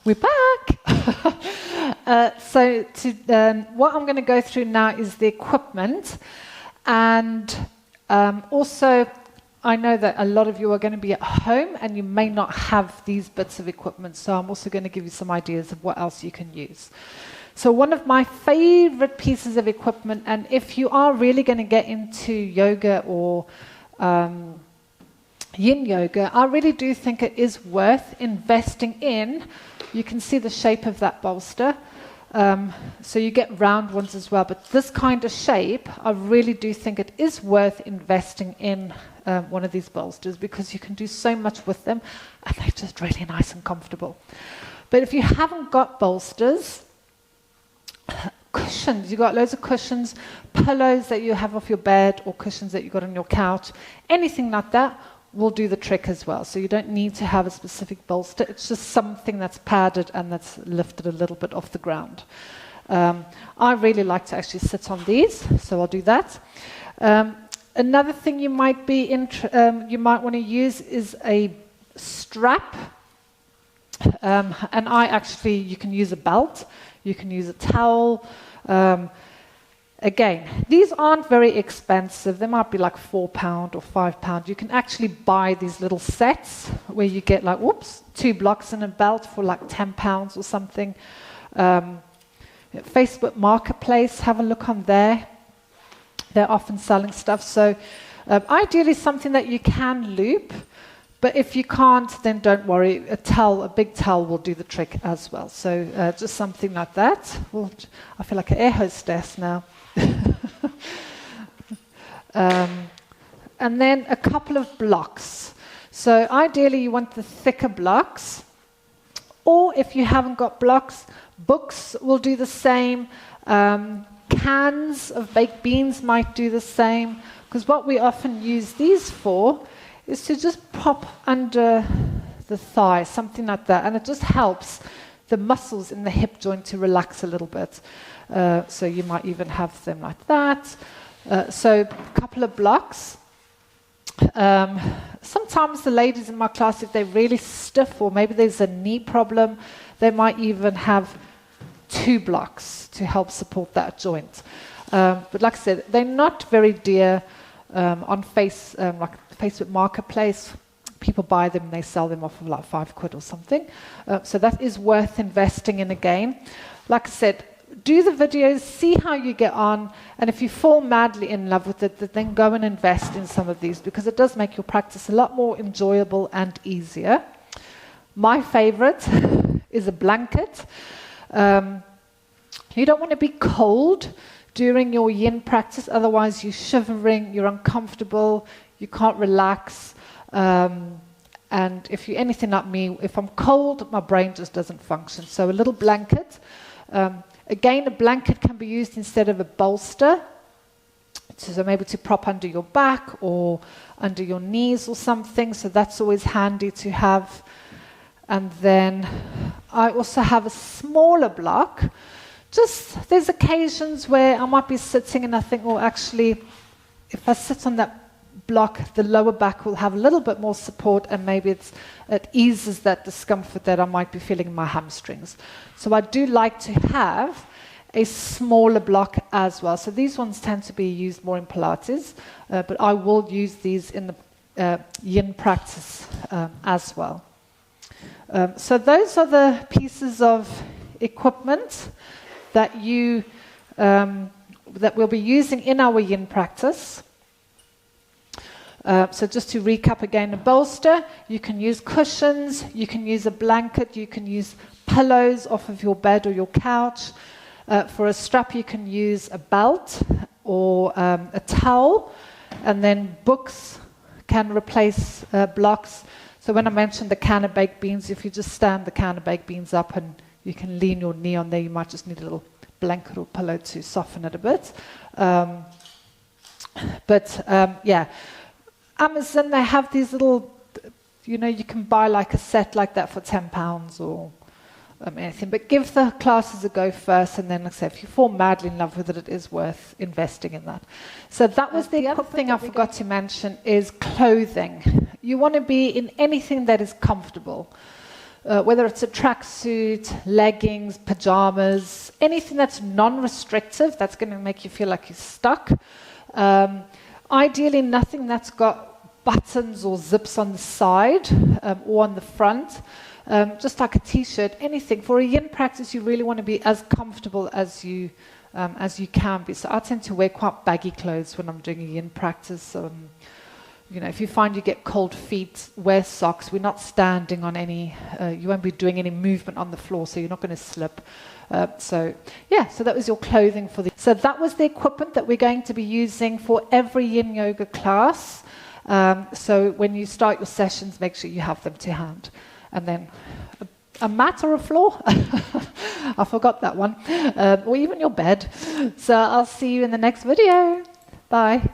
We're back. What I'm going to go through now is the equipment, and also I know that a lot of you are going to be at home and you may not have these bits of equipment, so I'm also going to give you some ideas of what else you can use. So one of my favorite pieces of equipment, and if you are really going to get into yoga or yin yoga, I really do think it is worth investing in. You can see the shape of that bolster. So you get round ones as well, but this kind of shape, I really do think it is worth investing in one of these bolsters, because you can do so much with them and they're just really nice and comfortable. But if you haven't got bolsters, cushions, you've got loads of cushions, pillows that you have off your bed or cushions that you've got on your couch, anything like that will do the trick as well. So you don't need to have a specific bolster. It's just something that's padded and that's lifted a little bit off the ground. I really like to actually sit on these, so I'll do that. Another thing you might be you might want to use is a strap. And you can use a belt, you can use a towel. Again, these aren't very expensive. They might be like £4 or £5. You can actually buy these little sets where you get like, 2 blocks and a belt for like £10 or something. Facebook Marketplace, have a look on there. They're often selling stuff. So ideally something that you can loop, but if you can't, then don't worry. A big towel will do the trick as well. So just something like that. I feel like an air hostess now. And then a couple of blocks. So ideally you want the thicker blocks, or if you haven't got blocks, books will do the same. Cans of baked beans might do the same, because what we often use these for is to just pop under the thigh, something like that, and it just helps the muscles in the hip joint to relax a little bit. So you might even have them like that. So a couple of blocks. Sometimes the ladies in my class, if they're really stiff or maybe there's a knee problem, they might even have 2 blocks to help support that joint. But like I said, they're not very dear. On like Facebook Marketplace, people buy them and they sell them off of like £5 or something. So that is worth investing in again. Like I said, do the videos, see how you get on, and if you fall madly in love with it, then go and invest in some of these, because it does make your practice a lot more enjoyable and easier. My favorite is a blanket. You don't want to be cold during your yin practice, otherwise you're shivering, you're uncomfortable, you can't relax. And if you're anything like me, if I'm cold, my brain just doesn't function. So a little blanket. Again, a blanket can be used instead of a bolster, so maybe to prop under your back or under your knees or something, so that's always handy to have. And then I also have a smaller block. Just, there's occasions where I might be sitting and I think, well, actually, if I sit on that block, the lower back will have a little bit more support, and maybe it eases that discomfort that I might be feeling in my hamstrings. So I do like to have a smaller block as well. So these ones tend to be used more in Pilates, but I will use these in the yin practice as well. So those are the pieces of equipment that that we'll be using in our yin practice. So just to recap again, a bolster, you can use cushions, you can use a blanket, you can use pillows off of your bed or your couch. For a strap, you can use a belt or a towel, and then books can replace blocks. So when I mentioned the can of baked beans, if you just stand the can of baked beans up and you can lean your knee on there, you might just need a little blanket or pillow to soften it a bit. Yeah. Amazon, they have these little, you can buy like a set like that for £10 or anything. But give the classes a go first, and then, like I say, if you fall madly in love with it, it is worth investing in that. So that was the other thing I forgot to mention is clothing. You want to be in anything that is comfortable. whether it's a tracksuit, leggings, pajamas, anything that's non-restrictive, that's going to make you feel like you're stuck. Ideally, nothing that's got buttons or zips on the side or on the front. Just like a t-shirt, anything. For a yin practice, you really want to be as comfortable as you can be. So I tend to wear quite baggy clothes when I'm doing a yin practice. You know, if you find you get cold feet, wear socks. We're not standing on any, you won't be doing any movement on the floor, so you're not going to slip. So that was your clothing for the... So that was the equipment that we're going to be using for every yin yoga class. So when you start your sessions, make sure you have them to hand. And then a mat or a floor? I forgot that one. Or even your bed. So I'll see you in the next video. Bye.